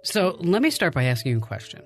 So let me start by asking you a question.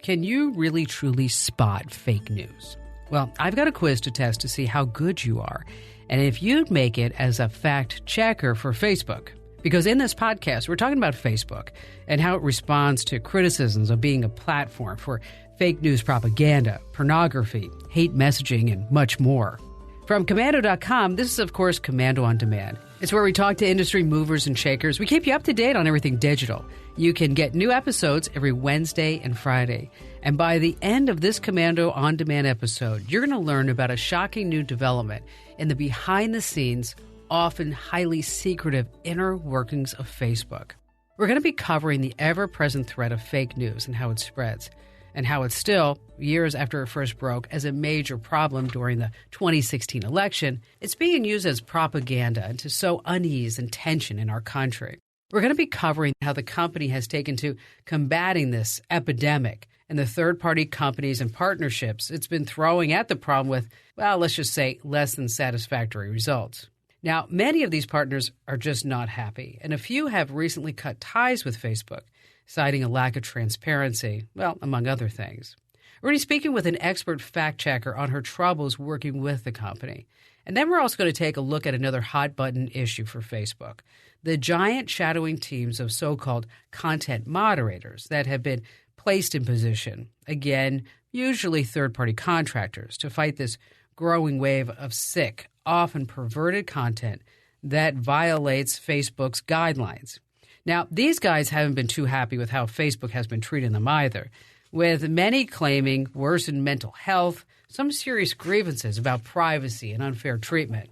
Can you really truly spot fake news? Well, I've got a quiz to test to see how good you are, and if you'd make it as a fact checker for Facebook. Because in this podcast, we're talking about Facebook and how it responds to criticisms of being a platform for fake news propaganda, pornography, hate messaging, and much more. From Komando.com, this is, of course, Komando on Demand. It's where we talk to industry movers and shakers. We keep you up to date on everything digital. You can get new episodes every Wednesday and Friday. And by the end of this Komando on Demand episode, you're going to learn about a shocking new development in the behind-the-scenes, often highly secretive inner workings of Facebook. We're going to be covering the ever-present threat of fake news and how it spreads, and how it's still, years after it first broke as a major problem during the 2016 election, it's being used as propaganda and to sow unease and tension in our country. We're going to be covering how the company has taken to combating this epidemic and the third-party companies and partnerships it's been throwing at the problem with, well, let's just say, less than satisfactory results. Now, many of these partners are just not happy, and a few have recently cut ties with Facebook, citing a lack of transparency, well, among other things. We're going to be speaking with an expert fact-checker on her troubles working with the company. And then we're also going to take a look at another hot-button issue for Facebook, the giant shadowing teams of so-called content moderators that have been placed in position, again, usually third-party contractors, to fight this growing wave of sick, often perverted content that violates Facebook's guidelines. Now, these guys haven't been too happy with how Facebook has been treating them either, with many claiming worsened mental health, some serious grievances about privacy and unfair treatment.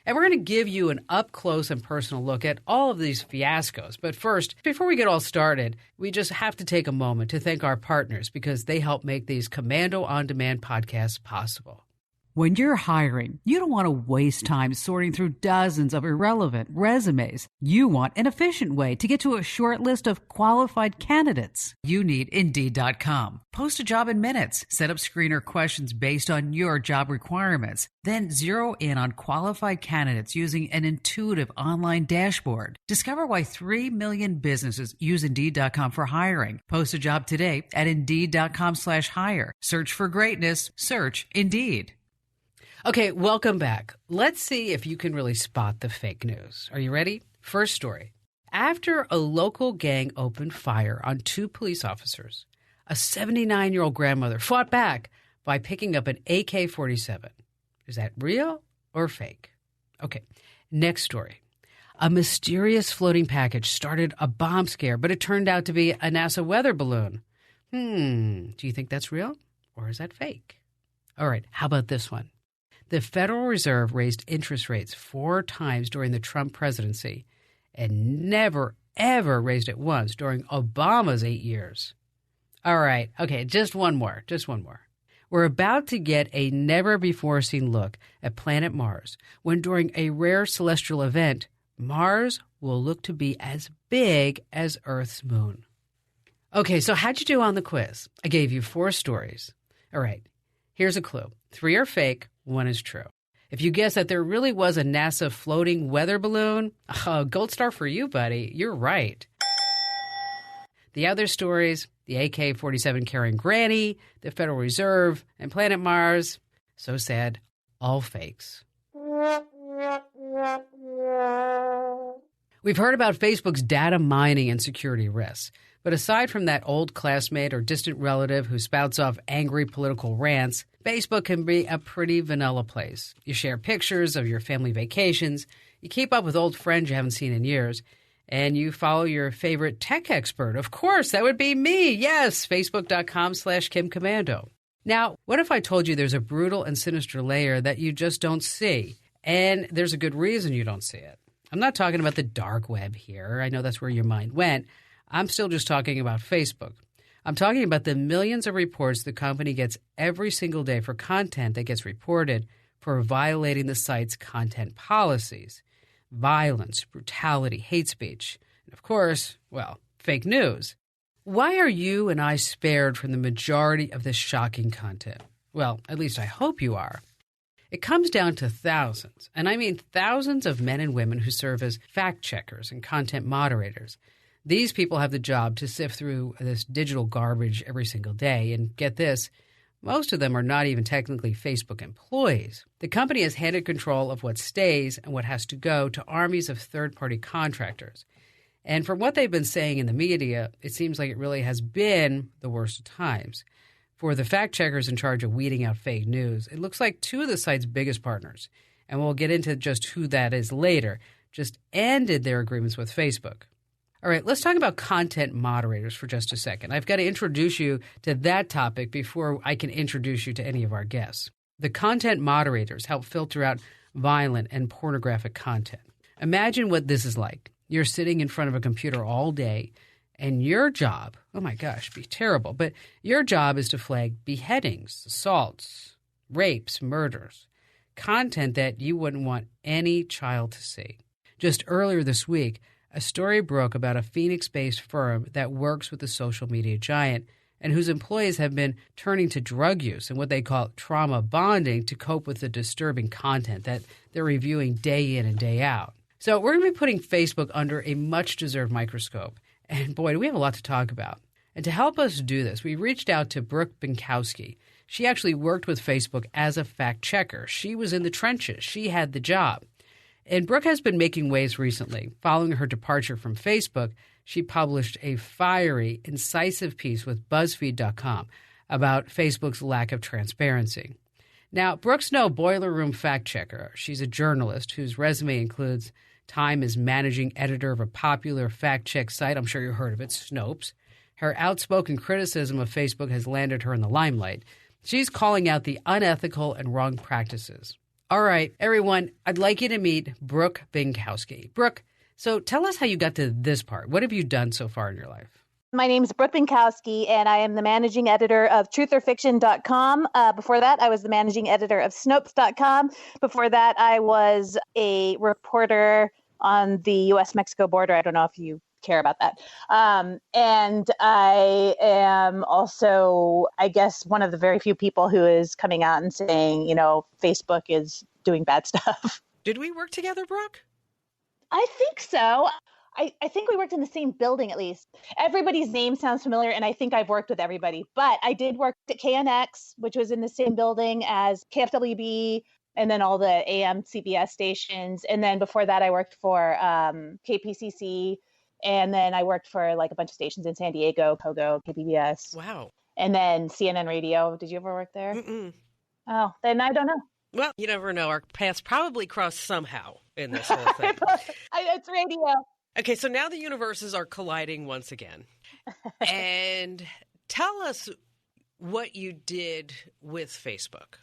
And we're going to give you an up-close and personal look at all of these fiascos. But first, before we get all started, we just have to take a moment to thank our partners because they help make these Komando On Demand podcasts possible. When you're hiring, you don't want to waste time sorting through dozens of irrelevant resumes. You want an efficient way to get to a short list of qualified candidates. You need Indeed.com. Post a job in minutes. Set up screener questions based on your job requirements. Then zero in on qualified candidates using an intuitive online dashboard. Discover why 3 million businesses use Indeed.com for hiring. Post a job today at Indeed.com/hire. Search for greatness. Search Indeed. Okay, welcome back. Let's see if you can really spot the fake news. Are you ready? First story. After a local gang opened fire on 2 police officers, a 79-year-old grandmother fought back by picking up an AK-47. Is that real or fake? Okay, next story. A mysterious floating package started a bomb scare, but it turned out to be a NASA weather balloon. Do you think that's real or is that fake? All right, how about this one? The Federal Reserve raised interest rates 4 times during the Trump presidency and never, ever raised it once during Obama's 8 years. All right. Okay, just one more. We're about to get a never-before-seen look at planet Mars when during a rare celestial event, Mars will look to be as big as Earth's moon. Okay, so how'd you do on the quiz? I gave you 4 stories. All right, here's a clue. 3 are fake. 1 is true. If you guess that there really was a NASA floating weather balloon, gold star for you, buddy. You're right. The other stories, the AK-47 carrying granny, the Federal Reserve, and Planet Mars, so sad, all fakes. We've heard about Facebook's data mining and security risks. But aside from that old classmate or distant relative who spouts off angry political rants, Facebook can be a pretty vanilla place. You share pictures of your family vacations, you keep up with old friends you haven't seen in years, and you follow your favorite tech expert. Of course, that would be me. Yes, Facebook.com/KimKomando. Now, what if I told you there's a brutal and sinister layer that you just don't see? And there's a good reason you don't see it. I'm not talking about the dark web here. I know that's where your mind went. I'm still just talking about Facebook. I'm talking about the millions of reports the company gets every single day for content that gets reported for violating the site's content policies. Violence, brutality, hate speech, and of course, well, fake news. Why are you and I spared from the majority of this shocking content? Well, at least I hope you are. It comes down to thousands, and I mean thousands of men and women who serve as fact checkers and content moderators. These people have the job to sift through this digital garbage every single day. And get this, most of them are not even technically Facebook employees. The company has handed control of what stays and what has to go to armies of third-party contractors. And from what they've been saying in the media, it seems like it really has been the worst of times. For the fact-checkers in charge of weeding out fake news, it looks like two of the site's biggest partners, and we'll get into just who that is later, just ended their agreements with Facebook. All right, let's talk about content moderators for just a second. I've got to introduce you to that topic before I can introduce you to any of our guests. The content moderators help filter out violent and pornographic content. Imagine what this is like. You're sitting in front of a computer all day, and your job, oh my gosh, be terrible, but your job is to flag beheadings, assaults, rapes, murders, content that you wouldn't want any child to see. Just earlier this week, a story broke about a Phoenix-based firm that works with the social media giant and whose employees have been turning to drug use and what they call trauma bonding to cope with the disturbing content that they're reviewing day in and day out. So we're going to be putting Facebook under a much-deserved microscope. And boy, do we have a lot to talk about. And to help us do this, we reached out to Brooke Binkowski. She actually worked with Facebook as a fact-checker. She was in the trenches. She had the job. And Brooke has been making waves recently. Following her departure from Facebook, she published a fiery, incisive piece with BuzzFeed.com about Facebook's lack of transparency. Now, Brooke's no boiler room fact-checker. She's a journalist whose resume includes time as managing editor of a popular fact-check site. I'm sure you heard of it, Snopes. Her outspoken criticism of Facebook has landed her in the limelight. She's calling out the unethical and wrong practices. All right, everyone, I'd like you to meet Brooke Binkowski. Brooke, so tell us how you got to this part. What have you done so far in your life? My name is Brooke Binkowski, and I am the managing editor of trutherfiction.com. Before that, I was the managing editor of Snopes.com. Before that, I was a reporter on the U.S.-Mexico border. I don't know if you care about that. And I am also, I guess, one of the very few people who is coming out and saying, you know, Facebook is doing bad stuff. Did we work together, Brooke? I think so. I think we worked in the same building, at least. Everybody's name sounds familiar, and I think I've worked with everybody. But I did work at KNX, which was in the same building as KFWB, and then all the AM CBS stations. And then before that, I worked for KPCC. And then I worked for like a bunch of stations in San Diego, Pogo, KPBS. Wow. And then CNN Radio. Did you ever work there? Mm-mm. Oh, then I don't know. Well, you never know. Our paths probably cross somehow in this whole thing. It's radio. Okay, so now the universes are colliding once again. And tell us what you did with Facebook.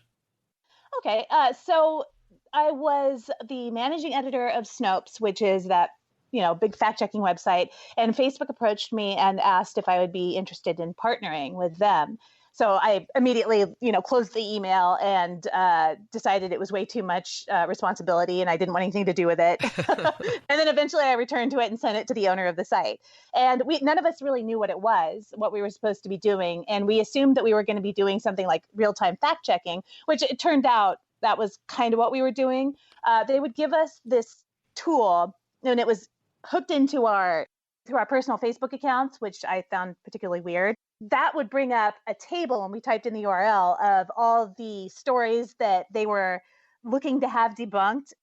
Okay, so I was the managing editor of Snopes, which is that, you know, big fact-checking website. And Facebook approached me and asked if I would be interested in partnering with them. So I immediately, you know, closed the email and decided it was way too much responsibility and I didn't want anything to do with it. And then eventually I returned to it and sent it to the owner of the site. And none of us really knew what it was, what we were supposed to be doing. And we assumed that we were going to be doing something like real-time fact-checking, which it turned out that was kind of what we were doing. They would give us this tool, and it was hooked into our personal Facebook accounts, which I found particularly weird. That would bring up a table, and we typed in the URL of all the stories that they were looking to have debunked.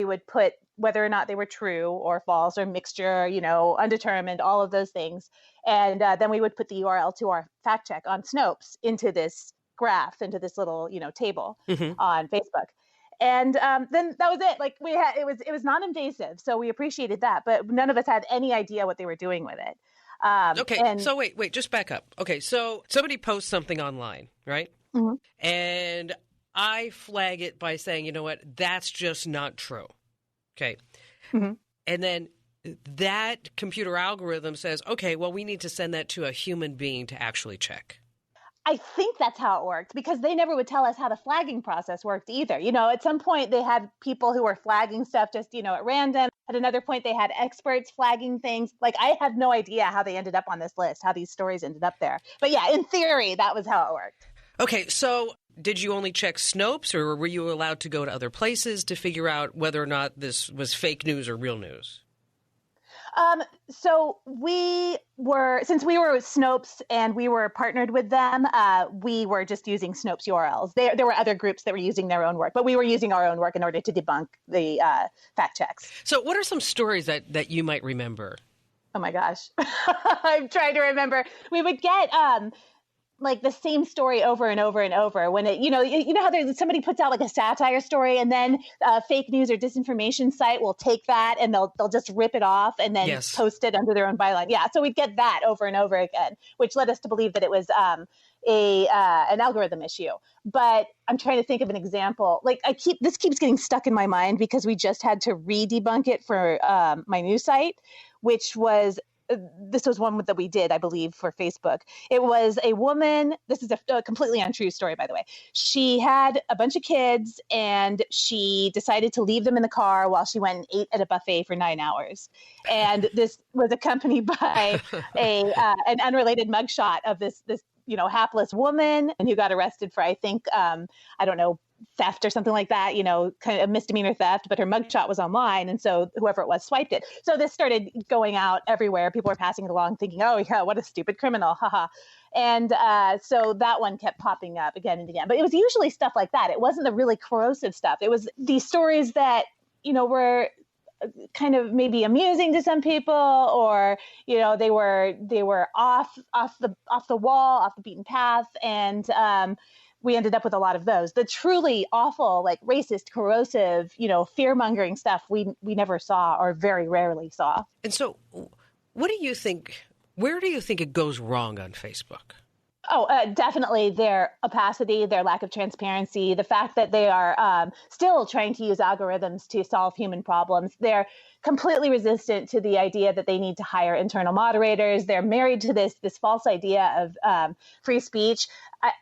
We would put whether or not they were true or false or mixture, you know, undetermined, all of those things. And then we would put the URL to our fact check on Snopes into this graph, into this little, you know, table on Facebook. And then that was it. Like it was non-invasive, so we appreciated that. But none of us had any idea what they were doing with it. Okay, so wait, just back up. Okay, so somebody posts something online, right? Mm-hmm. And I flag it by saying, you know what, that's just not true. Okay. Mm-hmm. And then that computer algorithm says, okay, well, we need to send that to a human being to actually check. I think that's how it worked, because they never would tell us how the flagging process worked either. You know, at some point they had people who were flagging stuff just, you know, at random. At another point, they had experts flagging things. Like, I had no idea how they ended up on this list, how these stories ended up there. But yeah, in theory, that was how it worked. Okay, so did you only check Snopes, or were you allowed to go to other places to figure out whether or not this was fake news or real news? So since we were Snopes and we were partnered with them, we were just using Snopes URLs. There were other groups that were using their own work, but we were using our own work in order to debunk the fact checks. So what are some stories that you might remember? Oh my gosh. I'm trying to remember. We would get like the same story over and over and over when it, you know how somebody puts out like a satire story and then a fake news or disinformation site will take that and they'll just rip it off and then post it under their own byline. Yeah. So we'd get that over and over again, which led us to believe that it was an algorithm issue. But I'm trying to think of an example. Like this keeps getting stuck in my mind because we just had to re-debunk it for my news site, which was this was one that we did, I believe, for Facebook. It was a woman. This is a completely untrue story, by the way. She had a bunch of kids and she decided to leave them in the car while she went and ate at a buffet for 9 hours. And this was accompanied by an unrelated mugshot of this hapless woman and who got arrested for, I think, theft or something like that, kind of misdemeanor theft, but her mugshot was online. And so whoever it was swiped it. So this started going out everywhere. People were passing it along thinking, oh yeah, what a stupid criminal. Haha. And so that one kept popping up again and again, but it was usually stuff like that. It wasn't the really corrosive stuff. It was these stories that, were kind of maybe amusing to some people, or, they were off the wall, off the beaten path. And, we ended up with a lot of those. The truly awful, like racist, corrosive, fear-mongering stuff we never saw or very rarely saw. And so where do you think it goes wrong on Facebook? Oh, definitely their opacity, their lack of transparency, the fact that they are still trying to use algorithms to solve human problems. They're completely resistant to the idea that they need to hire internal moderators. They're married to this false idea of free speech.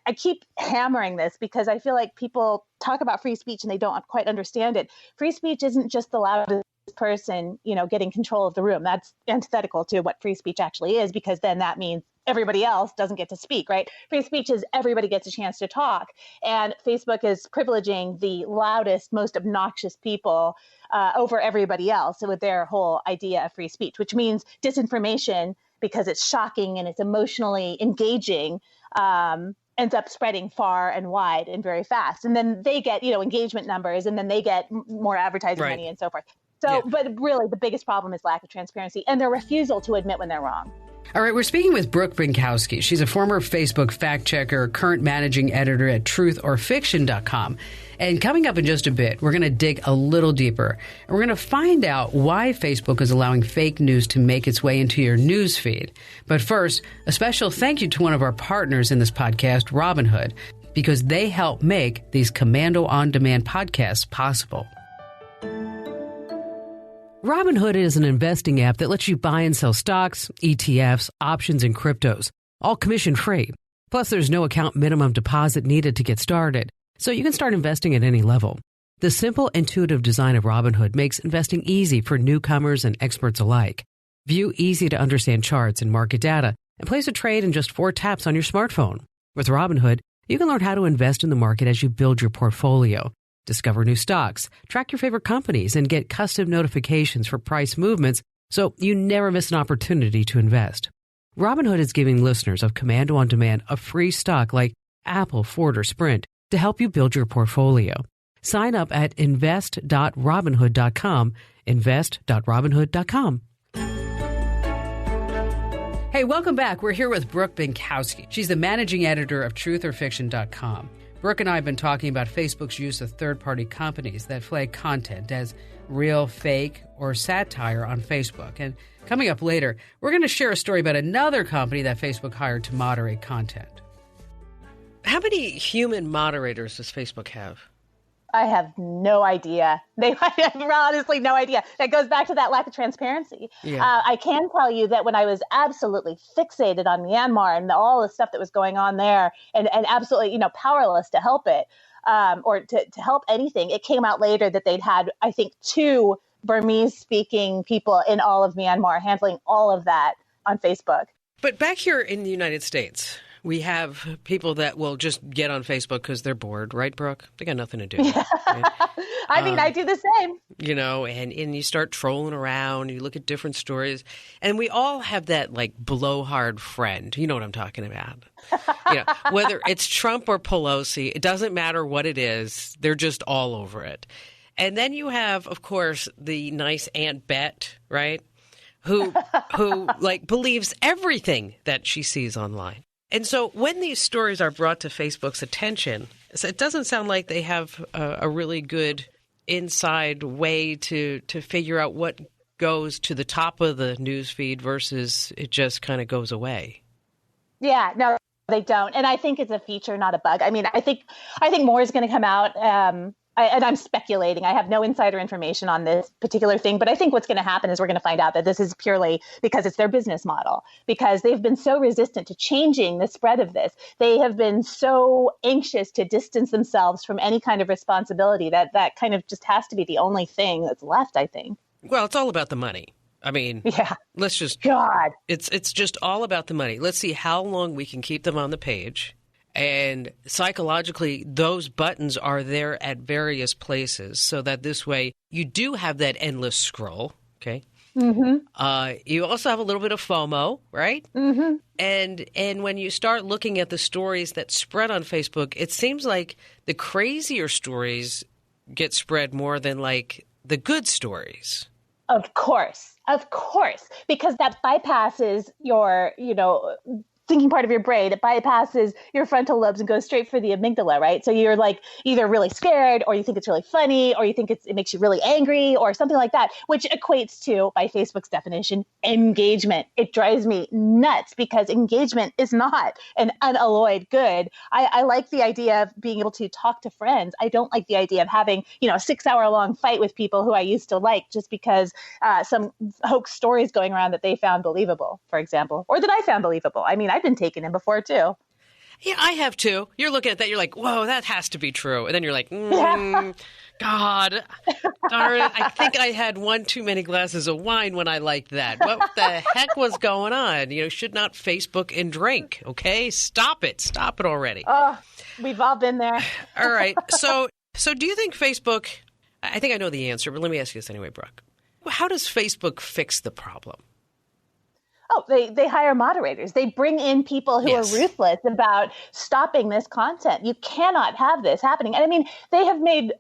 I keep hammering this because I feel like people talk about free speech and they don't quite understand it. Free speech isn't just the loudest person, getting control of the room. That's antithetical to what free speech actually is, because then that means everybody else doesn't get to speak, right? Free speech is everybody gets a chance to talk. And Facebook is privileging the loudest, most obnoxious people over everybody else with their whole idea of free speech, which means disinformation, because it's shocking and it's emotionally engaging, ends up spreading far and wide and very fast. And then they get, engagement numbers, and then they get more advertising money and so forth. So, But really the biggest problem is lack of transparency and their refusal to admit when they're wrong. All right, we're speaking with Brooke Binkowski. She's a former Facebook fact checker, current managing editor at truthaurfiction.com. And coming up in just a bit, we're going to dig a little deeper. And we're going to find out why Facebook is allowing fake news to make its way into your news feed. But first, a special thank you to one of our partners in this podcast, Robinhood, because they help make these Komando on-demand podcasts possible. Robinhood is an investing app that lets you buy and sell stocks, ETFs, options, and cryptos, all commission-free. Plus, there's no account minimum deposit needed to get started, so you can start investing at any level. The simple, intuitive design of Robinhood makes investing easy for newcomers and experts alike. View easy-to-understand charts and market data, and place a trade in just 4 taps on your smartphone. With Robinhood, you can learn how to invest in the market as you build your portfolio. Discover new stocks, track your favorite companies, and get custom notifications for price movements so you never miss an opportunity to invest. Robinhood is giving listeners of Komando on Demand a free stock like Apple, Ford, or Sprint to help you build your portfolio. Sign up at invest.robinhood.com, invest.robinhood.com. Hey, welcome back. We're here with Brooke Binkowski. She's the managing editor of truthaurfiction.com. Brooke and I have been talking about Facebook's use of third-party companies that flag content as real, fake, or satire on Facebook. And coming up later, we're going to share a story about another company that Facebook hired to moderate content. How many human moderators does Facebook have? I have no idea. They have honestly no idea. That goes back to that lack of transparency. Yeah. I can tell you that when I was absolutely fixated on Myanmar and all the stuff that was going on there, and absolutely powerless to help it or to help anything, it came out later that they'd had, I think, 2 Burmese-speaking people in all of Myanmar handling all of that on Facebook. But back here in the United States, We have people that will just get on Facebook because they're bored, right, Brooke? They got nothing to do. Yeah. Right? I mean, I do the same. You know, and you start trolling around, you look at different stories, and we all have that, like, blowhard friend. You know what I'm talking about. You know, whether it's Trump or Pelosi, it doesn't matter what it is. They're just all over it. And then you have, of course, the nice Aunt Bet, right, who like believes everything that she sees online. And so when these stories are brought to Facebook's attention, it doesn't sound like they have a really good inside way to figure out what goes to the top of the news feed versus it just kind of goes away. Yeah, no, they don't. And I think it's a feature, not a bug. I mean, I think more is going to come out. And I'm speculating. I have no insider information on this particular thing, but I think what's going to happen is we're going to find out that this is purely because it's their business model, because they've been so resistant to changing the spread of this. They have been so anxious to distance themselves from any kind of responsibility that kind of just has to be the only thing that's left, I think. Well, it's all about the money. I mean, yeah. Let's just God. It's just all about the money. Let's see how long we can keep them on the page. And psychologically, those buttons are there at various places so that this way you do have that endless scroll, okay? Mm-hmm. You also have a little bit of FOMO, right? Mm-hmm. And when you start looking at the stories that spread on Facebook, it seems like the crazier stories get spread more than like the good stories. Of course, because that bypasses your, thinking part of your brain. It bypasses your frontal lobes and goes straight for the amygdala, right? So you're like either really scared, or you think it's really funny, or you think it makes you really angry, or something like that, which equates to, by Facebook's definition, engagement. It drives me nuts because engagement is not an unalloyed good. I like the idea of being able to talk to friends. I don't like the idea of having, a 6-hour-long fight with people who I used to like just because some hoax stories going around that they found believable, for example, or that I found believable. I mean, I've been taken in before, too. Yeah, I have, too. You're looking at that. You're like, whoa, that has to be true. And then you're like, God, darn it. I think I had one too many glasses of wine when I liked that. What the heck was going on? Should not Facebook and drink, okay? Stop it. Stop it already. Oh, we've all been there. All right. So do you think Facebook, I think I know the answer, but let me ask you this anyway, Brooke. How does Facebook fix the problem? Oh, they hire moderators. They bring in people who are ruthless about stopping this content. You cannot have this happening. And I mean, they have made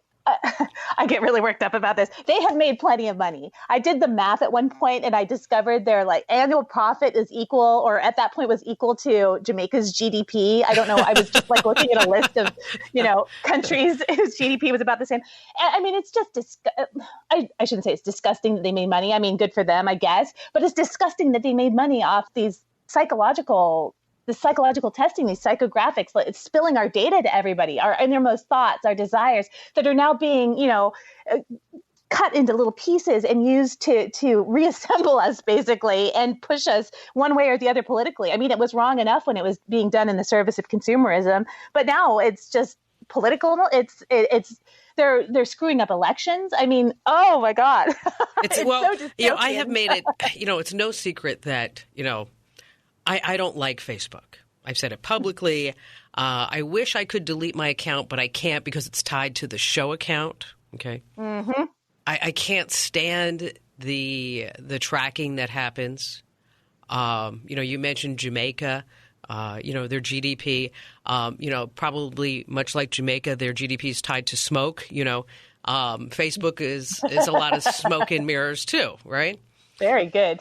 I get really worked up about this. They have made plenty of money. I did the math at one point and I discovered their annual profit is equal, or at that point was equal to Jamaica's GDP. I don't know. I was just looking at a list of, countries whose GDP was about the same. And I mean, it's just, I shouldn't say it's disgusting that they made money. I mean, good for them, I guess, but it's disgusting that they made money off these psychological testing, these psychographics. It's spilling our data to everybody, our innermost thoughts, our desires that are now being, cut into little pieces and used to reassemble us basically and push us one way or the other politically. I mean, it was wrong enough when it was being done in the service of consumerism, but now it's just political. They're screwing up elections. I mean, oh my God. It's so dystopian. I have made it, it's no secret that, I don't like Facebook. I've said it publicly. I wish I could delete my account, but I can't because it's tied to the show account. Okay. Mm-hmm. I can't stand the tracking that happens. You mentioned Jamaica. Their GDP. Probably much like Jamaica, their GDP is tied to smoke. Facebook is a lot of smoke and mirrors too, right? Very good.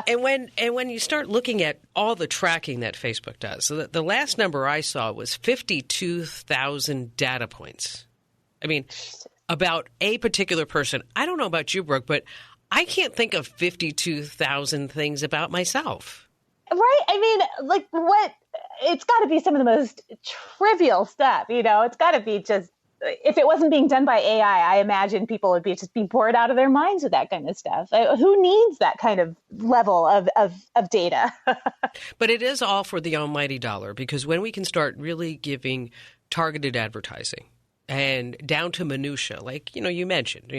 And when you start looking at all the tracking that Facebook does, so the last number I saw was 52,000 data points. I mean, about a particular person. I don't know about you, Brooke, but I can't think of 52,000 things about myself. Right? I mean, what? It's got to be some of the most trivial stuff. It's got to be just. If it wasn't being done by AI, I imagine people would be bored out of their minds with that kind of stuff. Who needs that kind of level of data? But it is all for the almighty dollar, because when we can start really giving targeted advertising and down to minutia, like, you mentioned,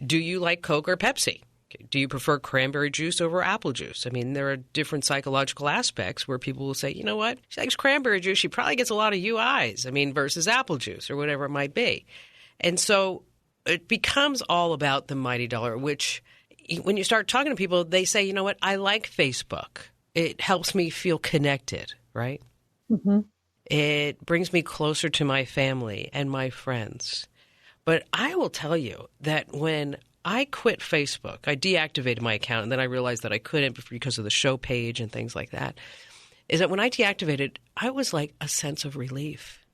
do you like Coke or Pepsi? Okay. Do you prefer cranberry juice over apple juice? I mean, there are different psychological aspects where people will say, you know what, she likes cranberry juice. She probably gets a lot of UIs, versus apple juice or whatever it might be. And so it becomes all about the mighty dollar, which when you start talking to people, they say, you know what, I like Facebook. It helps me feel connected, right? Mm-hmm. It brings me closer to my family and my friends. But I will tell you that when I quit Facebook, I deactivated my account, and then I realized that I couldn't because of the show page and things like that, is that when I deactivated, I was like a sense of relief.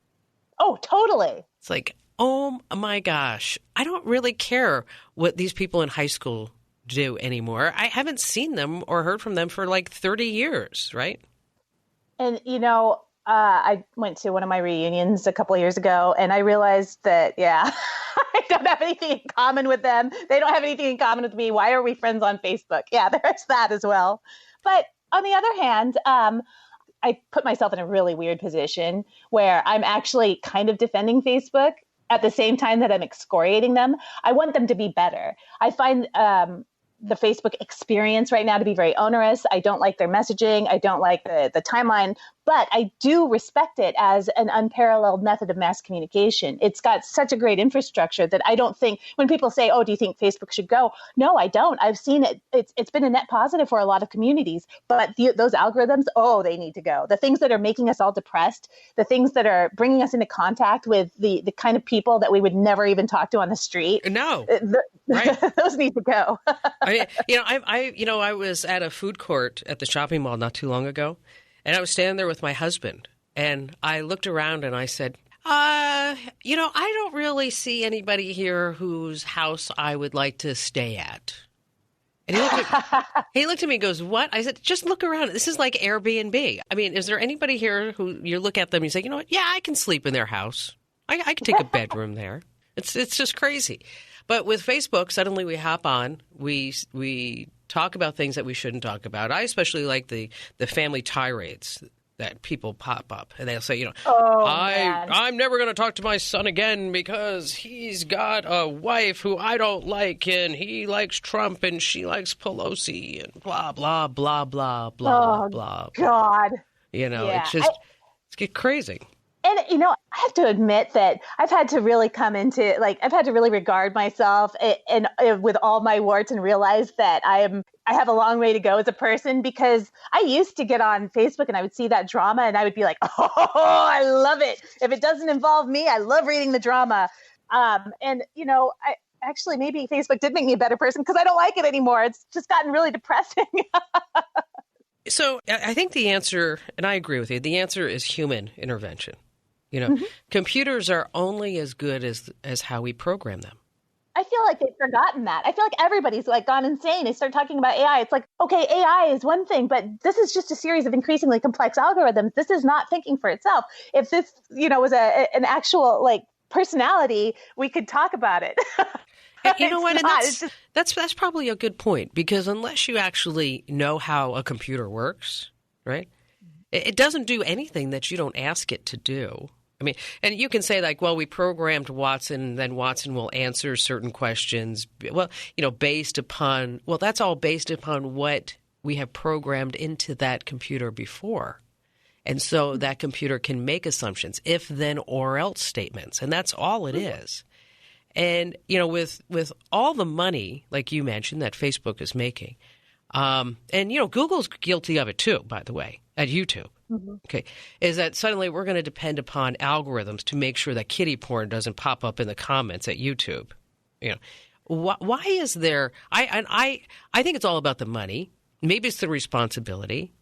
Oh, totally. It's like, oh my gosh, I don't really care what these people in high school do anymore. I haven't seen them or heard from them for like 30 years, right? And, I went to one of my reunions a couple of years ago, and I realized that, I don't have anything in common with them. They don't have anything in common with me. Why are we friends on Facebook? Yeah, there's that as well. But on the other hand, I put myself in a really weird position where I'm actually kind of defending Facebook at the same time that I'm excoriating them. I want them to be better. I find the Facebook experience right now to be very onerous. I don't like their messaging. I don't like the timeline, but I do respect it as an unparalleled method of mass communication. It's got such a great infrastructure that I don't think when people say, oh, do you think Facebook should go? No, I don't. I've seen it. It's been a net positive for a lot of communities, but those algorithms, they need to go. The things that are making us all depressed, the things that are bringing us into contact with the kind of people that we would never even talk to on the street. No. Right. Those need to go. I was at a food court at the shopping mall not too long ago, and I was standing there with my husband, and I looked around and I said, I don't really see anybody here whose house I would like to stay at. And he looked at me and goes, what? I said, just look around. This is like Airbnb. I mean, is there anybody here who you look at them and you say, you know what? Yeah, I can sleep in their house. I can take a bedroom there. It's just crazy. But with Facebook, suddenly we hop on, we talk about things that we shouldn't talk about. I especially like the family tirades that people pop up, and they'll say, I'm never going to talk to my son again because he's got a wife who I don't like, and he likes Trump, and she likes Pelosi, and blah, blah, blah, blah, blah, blah. God. It's just it's get crazy. And, I have to admit that I've had to really I've had to really regard myself and with all my warts and realize that I have a long way to go as a person, because I used to get on Facebook and I would see that drama and I would be like, oh, I love it. If it doesn't involve me, I love reading the drama. Actually, maybe Facebook did make me a better person because I don't like it anymore. It's just gotten really depressing. So I think the answer, and I agree with you, the answer is human intervention. Computers are only as good as how we program them. I feel like they've forgotten that. I feel like everybody's like gone insane. They start talking about AI. It's like, okay, AI is one thing, but this is just a series of increasingly complex algorithms. This is not thinking for itself. If this, was an actual like personality, we could talk about it. You know what? And that's probably a good point, because unless you actually know how a computer works, right? It doesn't do anything that you don't ask it to do. I mean, and you can say like, well, we programmed Watson, then Watson will answer certain questions. Well, that's all based upon what we have programmed into that computer before. And so that computer can make assumptions, if, then, or else statements. And that's all it is. And, with all the money, like you mentioned, that Facebook is making, and, Google's guilty of it too, by the way, at YouTube. Mm-hmm. Okay, is that suddenly we're going to depend upon algorithms to make sure that kiddie porn doesn't pop up in the comments at YouTube. Why is there? I think it's all about the money. Maybe it's the responsibility.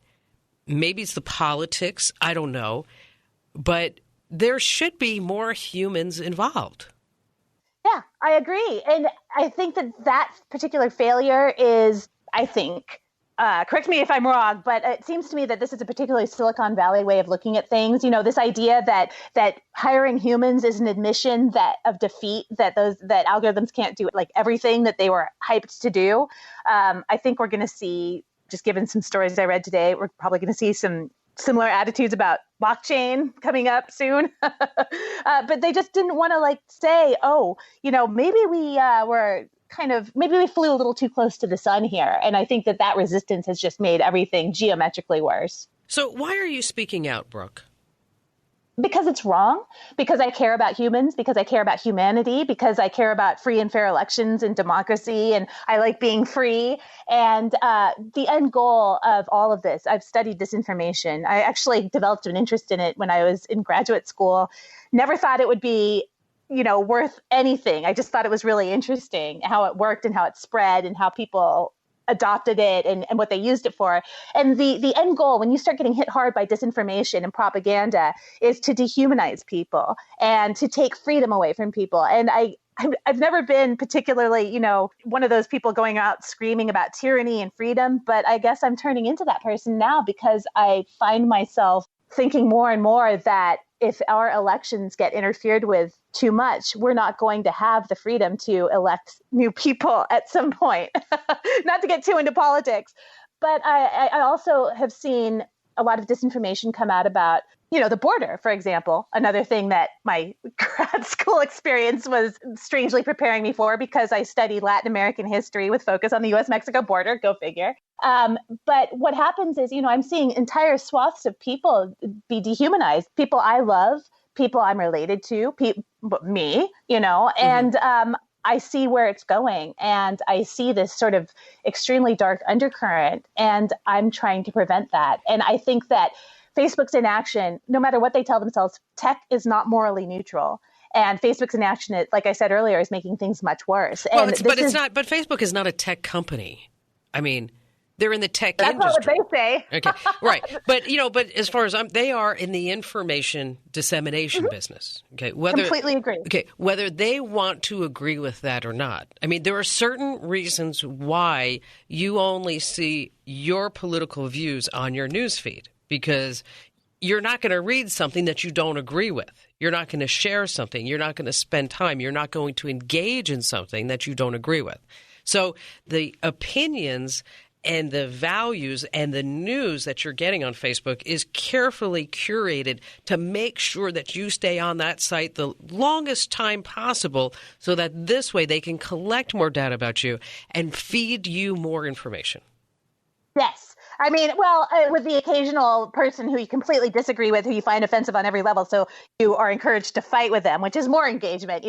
Maybe it's the politics. I don't know, but there should be more humans involved. Yeah, I agree, and I think that particular failure is, correct me if I'm wrong, but it seems to me that this is a particularly Silicon Valley way of looking at things. This idea that hiring humans is an admission of defeat, that algorithms can't do like everything that they were hyped to do. I think we're going to see, just given some stories I read today, we're probably going to see some similar attitudes about blockchain coming up soon. But they just didn't want to say, maybe we were maybe we flew a little too close to the sun here. And I think that resistance has just made everything geometrically worse. So why are you speaking out, Brooke? Because it's wrong, because I care about humans, because I care about humanity, because I care about free and fair elections and democracy, and I like being free. And the end goal of all of this, I've studied disinformation. I actually developed an interest in it when I was in graduate school. Never thought it would be, worth anything. I just thought it was really interesting how it worked and how it spread and how people adopted it and what they used it for. And the end goal, when you start getting hit hard by disinformation and propaganda, is to dehumanize people and to take freedom away from people. And I've never been particularly, one of those people going out screaming about tyranny and freedom, but I guess I'm turning into that person now because I find myself thinking more and more that if our elections get interfered with too much, we're not going to have the freedom to elect new people at some point. Not to get too into politics, but I also have seen a lot of disinformation come out about, the border, for example, another thing that my grad school experience was strangely preparing me for because I studied Latin American history with focus on the U.S.-Mexico border, go figure. But what happens is, I'm seeing entire swaths of people be dehumanized, people I love, people I'm related to, me, and I see where it's going. And I see this sort of extremely dark undercurrent, and I'm trying to prevent that. And I think that Facebook's inaction, no matter what they tell themselves, tech is not morally neutral. And Facebook's inaction, like I said earlier, is making things much worse. Well, but Facebook is not a tech company. I mean, they're in the tech industry. That's not what they say. Okay, right. But as far as they are in the information dissemination business. Okay, completely agree. Okay, whether they want to agree with that or not. I mean, there are certain reasons why you only see your political views on your newsfeed because you're not going to read something that you don't agree with. You're not going to share something. You're not going to spend time. You're not going to engage in something that you don't agree with. So the opinions and the values and the news that you're getting on Facebook is carefully curated to make sure that you stay on that site the longest time possible so that this way they can collect more data about you and feed you more information. Yes. I mean, with the occasional person who you completely disagree with, who you find offensive on every level. So you are encouraged to fight with them, which is more engagement,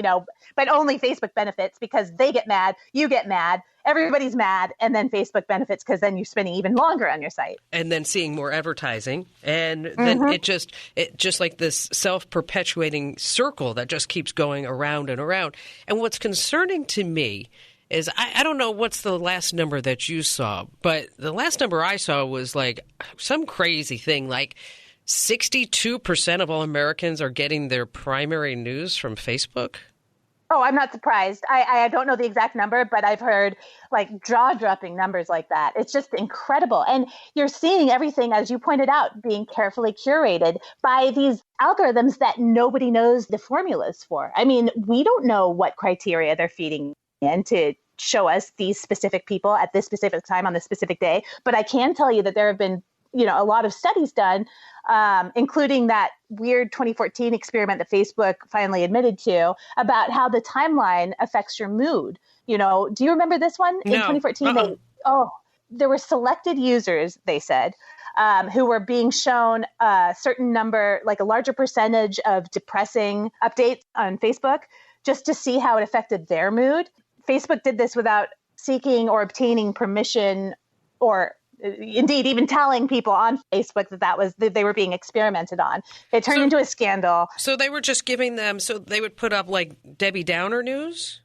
but only Facebook benefits because they get mad, you get mad, everybody's mad, and then Facebook benefits because then you're spending even longer on your site. And then seeing more advertising. And then it just like this self-perpetuating circle that just keeps going around and around. And what's concerning to me is I don't know what's the last number that you saw, but the last number I saw was like some crazy thing, like 62% of all Americans are getting their primary news from Facebook. Oh, I'm not surprised. I don't know the exact number, but I've heard like jaw-dropping numbers like that. It's just incredible. And you're seeing everything, as you pointed out, being carefully curated by these algorithms that nobody knows the formulas for. I mean, we don't know what criteria they're feeding in to show us these specific people at this specific time on this specific day. But I can tell you that there have been, a lot of studies done, including that weird 2014 experiment that Facebook finally admitted to about how the timeline affects your mood. Do you remember this one? In 2014, there were selected users, they said, who were being shown a certain number, like a larger percentage of depressing updates on Facebook, just to see how it affected their mood. Facebook did this without seeking or obtaining permission or indeed even telling people on Facebook that they were being experimented on. It turned into a scandal. So they were just giving them, so they would put up like Debbie Downer news?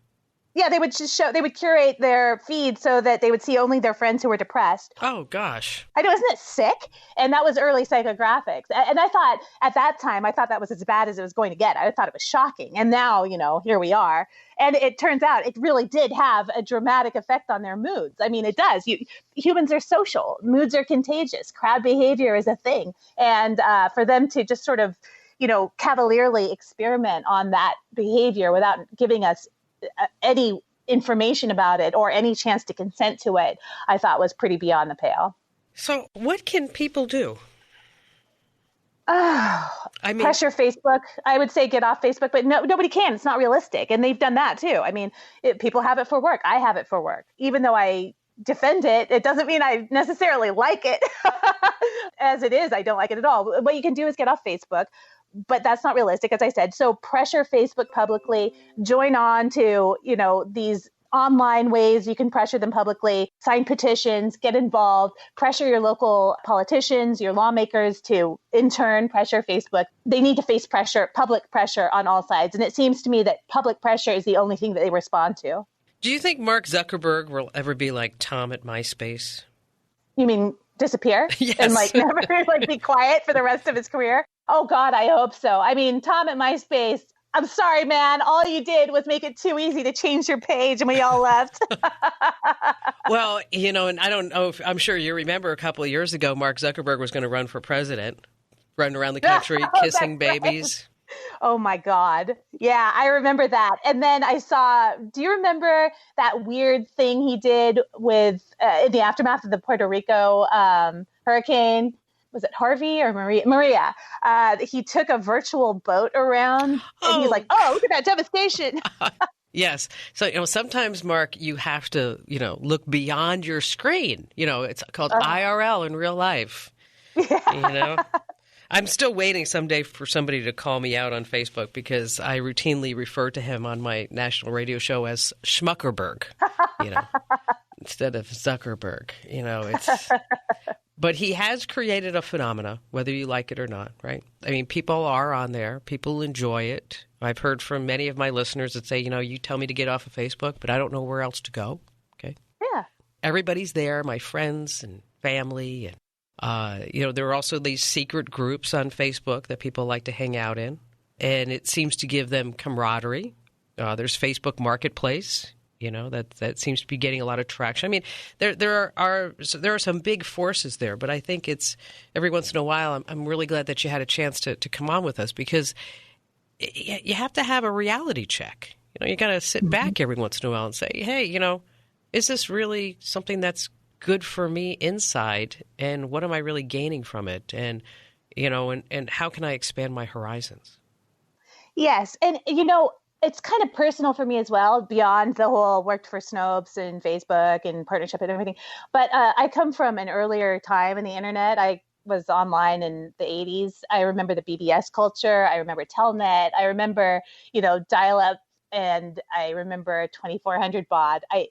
Yeah, they would curate their feed so that they would see only their friends who were depressed. Oh, gosh. I know, isn't it sick? And that was early psychographics. And I thought, at that time, that was as bad as it was going to get. I thought it was shocking. And now, here we are. And it turns out it really did have a dramatic effect on their moods. I mean, it does. Humans are social. Moods are contagious. Crowd behavior is a thing. And for them to just sort of, cavalierly experiment on that behavior without giving us any information about it or any chance to consent to it, I thought was pretty beyond the pale. So what can people do? Pressure Facebook. I would say get off Facebook, but nobody can. It's not realistic. And they've done that too. I mean, people have it for work. I have it for work. Even though I defend it, it doesn't mean I necessarily like it. As it is, I don't like it at all. What you can do is get off Facebook, but that's not realistic, as I said. So pressure Facebook publicly, join on to, these online ways you can pressure them publicly, sign petitions, get involved, pressure your local politicians, your lawmakers to in turn pressure Facebook. They need to face pressure, public pressure on all sides. And it seems to me that public pressure is the only thing that they respond to. Do you think Mark Zuckerberg will ever be like Tom at MySpace? You mean disappear? Yes. And never be quiet for the rest of his career? Oh God, I hope so. I mean, Tom at MySpace, I'm sorry, man. All you did was make it too easy to change your page and we all left. Well, and I don't know I'm sure you remember a couple of years ago, Mark Zuckerberg was going to run for president, run around the country, kissing babies. Right. Oh my God. Yeah, I remember that. And then do you remember that weird thing he did with, in the aftermath of the Puerto Rico hurricane? Was it Harvey or Maria? He took a virtual boat around and he's like, oh, look at that devastation. Yes. So, sometimes, Mark, you have to, look beyond your screen. It's called IRL in real life. Yeah. I'm still waiting someday for somebody to call me out on Facebook because I routinely refer to him on my national radio show as Schmuckerberg, instead of Zuckerberg. But he has created a phenomena, whether you like it or not, right? I mean, people are on there. People enjoy it. I've heard from many of my listeners that say, you tell me to get off of Facebook, but I don't know where else to go. Okay. Yeah. Everybody's there, my friends and family. And, there are also these secret groups on Facebook that people like to hang out in. And it seems to give them camaraderie. There's Facebook Marketplace. That seems to be getting a lot of traction. I mean, there are some big forces there, but I think it's every once in a while. I'm really glad that you had a chance to come on with us because you have to have a reality check. You got to sit back every once in a while and say, hey, is this really something that's good for me inside, and what am I really gaining from it, and and how can I expand my horizons? Yes, and it's kind of personal for me as well, beyond the whole worked for Snopes and Facebook and partnership and everything. But I come from an earlier time in the internet. I was online in the 80s. I remember the BBS culture. I remember Telnet. I remember, dial-up, and I remember 2400 baud. I'm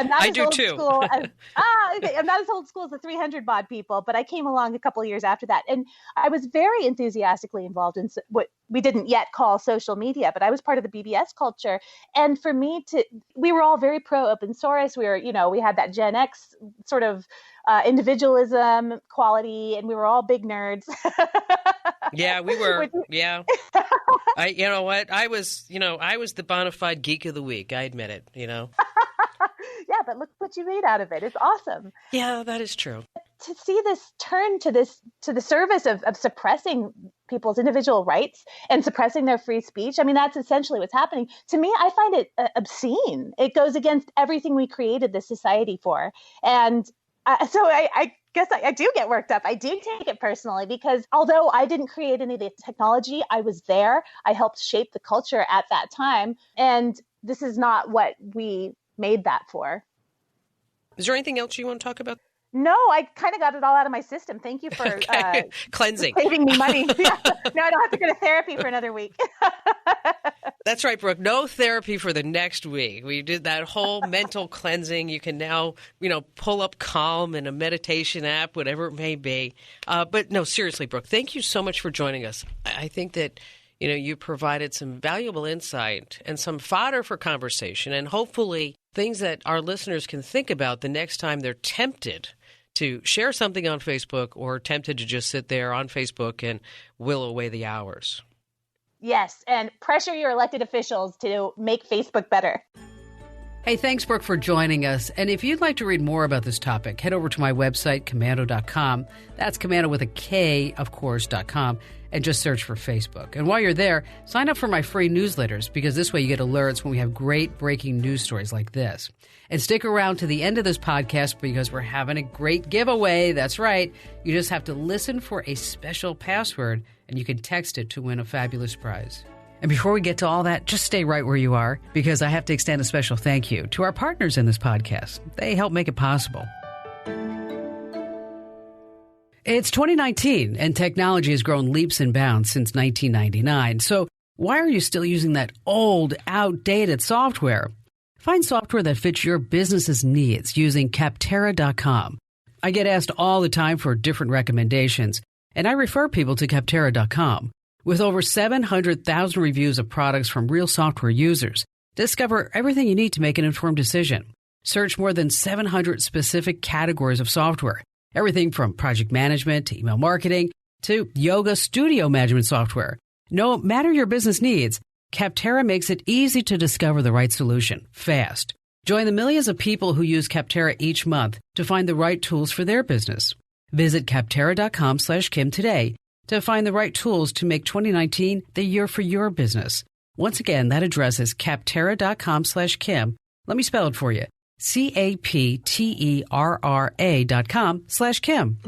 not as old school as, I'm not as old school as the 300 baud people, but I came along a couple of years after that. And I was very enthusiastically involved in what we didn't yet call social media, but I was part of the BBS culture. And for me we were all very pro open source. We were, we had that Gen X sort of individualism quality, and we were all big nerds. Yeah, we were. Yeah. You know what? I was the bona fide geek of the week. I admit it, Yeah, but look what you made out of it. It's awesome. Yeah, that is true. To see this turn to the service of suppressing people's individual rights and suppressing their free speech. I mean, that's essentially what's happening. To me, I find it obscene. It goes against everything we created this society for. And so I guess I do get worked up. I do take it personally because although I didn't create any of the technology, I was there. I helped shape the culture at that time. And this is not what we made that for. Is there anything else you want to talk about? No, I kind of got it all out of my system. Thank you for cleansing, saving me money. Yeah. No, I don't have to go to therapy for another week. That's right, Brooke. No therapy for the next week. We did that whole mental cleansing. You can now, pull up Calm in a meditation app, whatever it may be. But no, seriously, Brooke, thank you so much for joining us. I think that, you provided some valuable insight and some fodder for conversation, and hopefully things that our listeners can think about the next time they're tempted to share something on Facebook or tempted to just sit there on Facebook and while away the hours. Yes, and pressure your elected officials to make Facebook better. Hey, thanks, Brooke, for joining us. And if you'd like to read more about this topic, head over to my website, Komando.com. That's Komando with a K, of course, .com. and just search for Facebook. And while you're there, sign up for my free newsletters because this way you get alerts when we have great breaking news stories like this. And stick around to the end of this podcast because we're having a great giveaway. That's right. You just have to listen for a special password and you can text it to win a fabulous prize. And before we get to all that, just stay right where you are because I have to extend a special thank you to our partners in this podcast. They help make it possible. It's 2019, and technology has grown leaps and bounds since 1999. So why are you still using that old, outdated software? Find software that fits your business's needs using Capterra.com. I get asked all the time for different recommendations, and I refer people to Capterra.com. With over 700,000 reviews of products from real software users, discover everything you need to make an informed decision. Search more than 700 specific categories of software. Everything from project management to email marketing to yoga studio management software. No matter your business needs, Capterra makes it easy to discover the right solution fast. Join the millions of people who use Capterra each month to find the right tools for their business. Visit Capterra.com/Kim today to find the right tools to make 2019 the year for your business. Once again, that address is Capterra.com/Kim. Let me spell it for you. Capterra.com/Kim.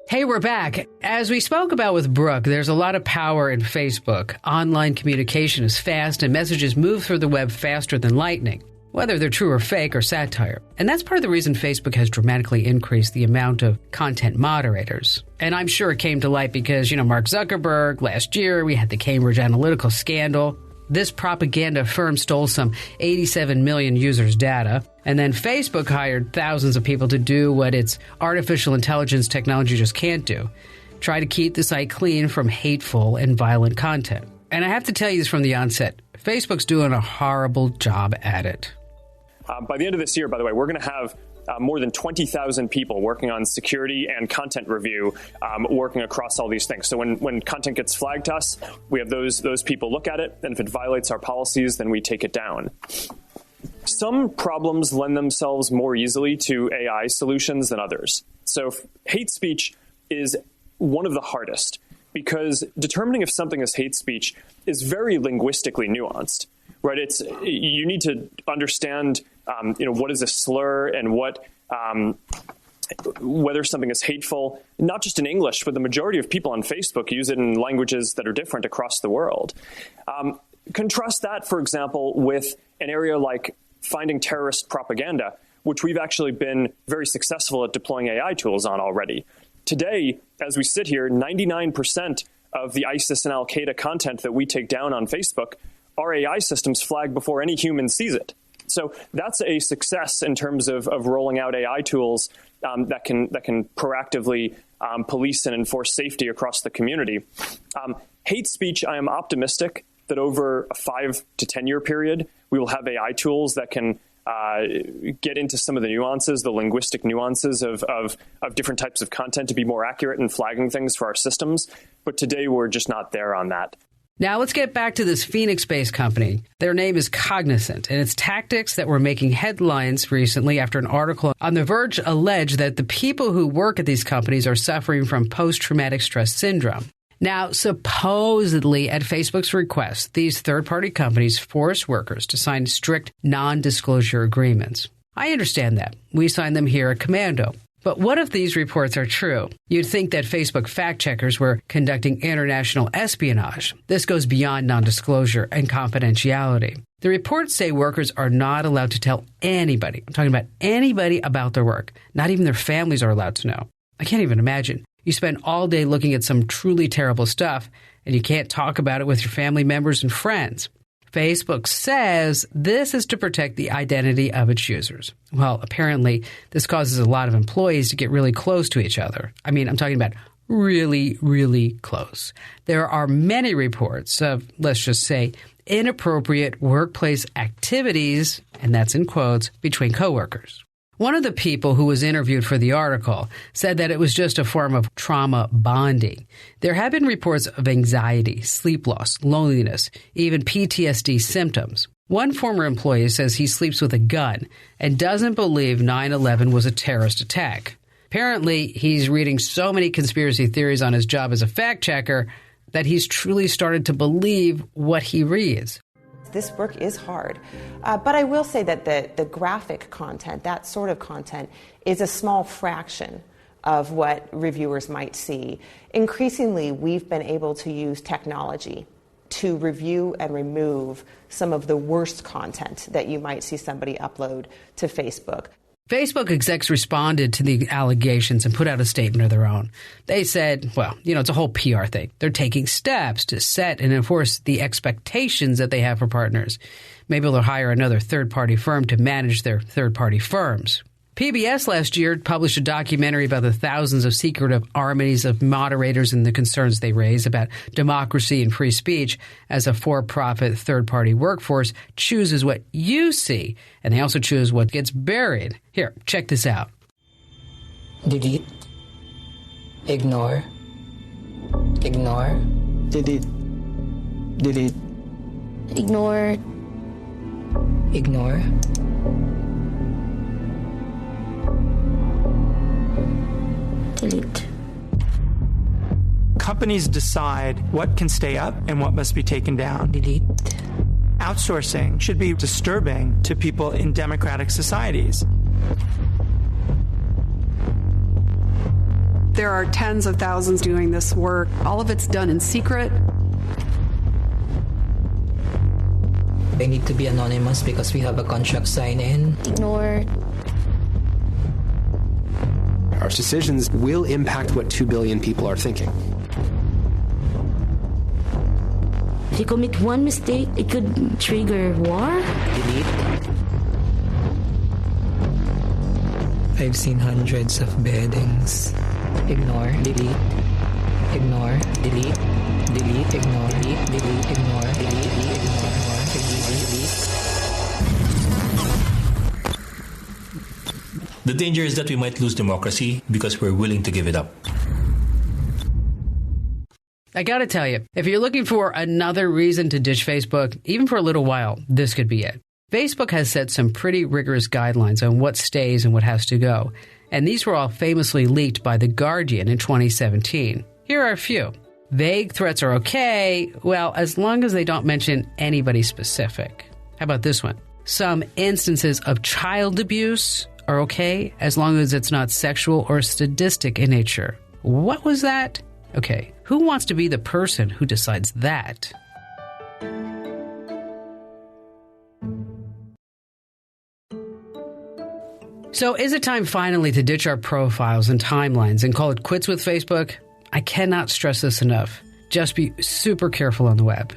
Hey, we're back. As we spoke about with Brooke, there's a lot of power in Facebook. Online communication is fast and messages move through the web faster than lightning, whether they're true or fake or satire. And that's part of the reason Facebook has dramatically increased the amount of content moderators. And I'm sure it came to light because, Mark Zuckerberg, last year we had the Cambridge Analytica scandal. This propaganda firm stole some 87 million users' data, and then Facebook hired thousands of people to do what its artificial intelligence technology just can't do. Try to keep the site clean from hateful and violent content. And I have to tell you this from the onset, Facebook's doing a horrible job at it. By the end of this year, by the way, we're going to have more than 20,000 people working on security and content review, working across all these things. So when content gets flagged to us, we have those people look at it, and if it violates our policies, then we take it down. Some problems lend themselves more easily to AI solutions than others. So hate speech is one of the hardest because determining if something is hate speech is very linguistically nuanced. Right, you need to understand, what is a slur and whether something is hateful, not just in English, but the majority of people on Facebook use it in languages that are different across the world. Contrast that, for example, with an area like finding terrorist propaganda, which we've actually been very successful at deploying AI tools on already. Today, as we sit here, 99% of the ISIS and Al-Qaeda content that we take down on Facebook, our AI systems flag before any human sees it. So that's a success in terms of rolling out AI tools that can proactively police and enforce safety across the community. Hate speech, I am optimistic that over a 5 to 10 year period, we will have AI tools that can get into some of the nuances, the linguistic nuances of different types of content to be more accurate in flagging things for our systems. But today, we're just not there on that. Now, let's get back to this Phoenix-based company. Their name is Cognizant, and its tactics that were making headlines recently after an article on The Verge alleged that the people who work at these companies are suffering from post-traumatic stress syndrome. Now, supposedly, at Facebook's request, these third-party companies force workers to sign strict non-disclosure agreements. I understand that. We sign them here at Commando. But what if these reports are true? You'd think that Facebook fact-checkers were conducting international espionage. This goes beyond non-disclosure and confidentiality. The reports say workers are not allowed to tell anybody, I'm talking about anybody, about their work. Not even their families are allowed to know. I can't even imagine. You spend all day looking at some truly terrible stuff, and you can't talk about it with your family members and friends. Facebook says this is to protect the identity of its users. Well, apparently, this causes a lot of employees to get really close to each other. I mean, I'm talking about really, really close. There are many reports of, let's just say, inappropriate workplace activities, and that's in quotes, between coworkers. One of the people who was interviewed for the article said that it was just a form of trauma bonding. There have been reports of anxiety, sleep loss, loneliness, even PTSD symptoms. One former employee says he sleeps with a gun and doesn't believe 9/11 was a terrorist attack. Apparently, he's reading so many conspiracy theories on his job as a fact checker that he's truly started to believe what he reads. This work is hard, but I will say that the graphic content, that sort of content, is a small fraction of what reviewers might see. Increasingly, we've been able to use technology to review and remove some of the worst content that you might see somebody upload to Facebook. Facebook execs responded to the allegations and put out a statement of their own. They said, well, it's a whole PR thing. They're taking steps to set and enforce the expectations that they have for partners. Maybe they'll hire another third-party firm to manage their third-party firms. PBS last year published a documentary about the thousands of secretive armies of moderators and the concerns they raise about democracy and free speech as a for-profit third-party workforce chooses what you see, and they also choose what gets buried. Here, check this out. Delete. Ignore. Ignore. Delete. Delete. Ignore. Ignore. Delete. Companies decide what can stay up and what must be taken down. Delete. Outsourcing should be disturbing to people in democratic societies. There are tens of thousands doing this work. All of it's done in secret. They need to be anonymous because we have a contract sign-in. Ignore. Our decisions will impact what 2 billion people are thinking. If you commit one mistake, it could trigger war. Delete. I've seen hundreds of beheadings. Ignore. Delete. Ignore. Delete. Delete. Ignore. Delete. Delete. Ignore. Delete. Ignore. Delete. The danger is that we might lose democracy because we're willing to give it up. I gotta tell you, if you're looking for another reason to ditch Facebook, even for a little while, this could be it. Facebook has set some pretty rigorous guidelines on what stays and what has to go, and these were all famously leaked by The Guardian in 2017. Here are a few. Vague threats are okay, well, as long as they don't mention anybody specific. How about this one? Some instances of child abuse are okay, as long as it's not sexual or sadistic in nature. What was that? Okay, who wants to be the person who decides that? So is it time finally to ditch our profiles and timelines and call it quits with Facebook? I cannot stress this enough. Just be super careful on the web.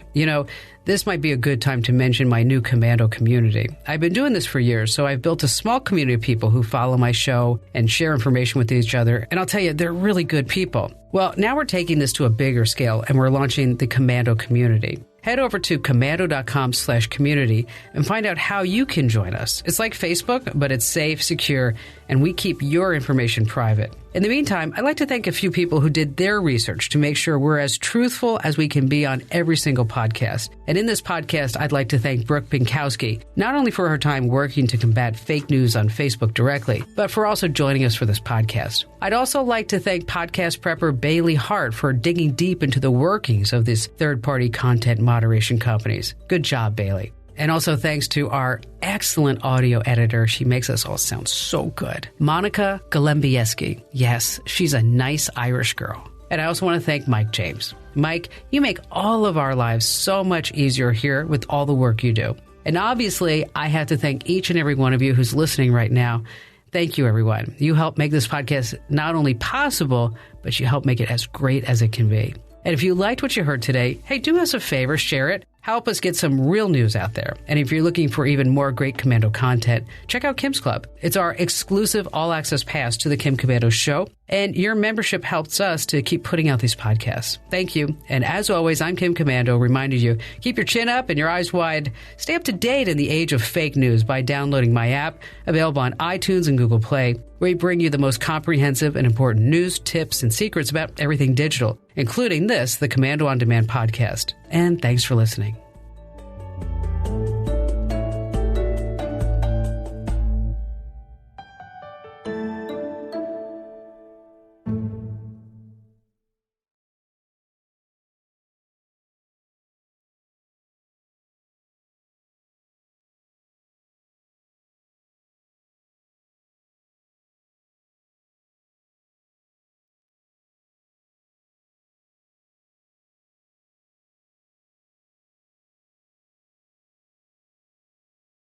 This might be a good time to mention my new Komando community. I've been doing this for years, so I've built a small community of people who follow my show and share information with each other, and I'll tell you, they're really good people. Well, now we're taking this to a bigger scale, and we're launching the Komando community. Head over to komando.com/community and find out how you can join us. It's like Facebook, but it's safe, secure, and we keep your information private. In the meantime, I'd like to thank a few people who did their research to make sure we're as truthful as we can be on every single podcast. And in this podcast, I'd like to thank Brooke Pinkowski, not only for her time working to combat fake news on Facebook directly, but for also joining us for this podcast. I'd also like to thank podcast prepper Bailey Hart for digging deep into the workings of these third-party content moderation companies. Good job, Bailey. And also thanks to our excellent audio editor. She makes us all sound so good. Monica Galembieski. Yes, she's a nice Irish girl. And I also want to thank Mike James. Mike, you make all of our lives so much easier here with all the work you do. And obviously, I have to thank each and every one of you who's listening right now. Thank you, everyone. You help make this podcast not only possible, but you help make it as great as it can be. And if you liked what you heard today, hey, do us a favor, share it. Help us get some real news out there. And if you're looking for even more great Komando content, check out Kim's Club. It's our exclusive all-access pass to the Kim Komando show. And your membership helps us to keep putting out these podcasts. Thank you. And as always, I'm Kim Komando, reminding you, keep your chin up and your eyes wide. Stay up to date in the age of fake news by downloading my app, available on iTunes and Google Play, where we bring you the most comprehensive and important news, tips, and secrets about everything digital, including this, the Komando On Demand podcast. And thanks for listening.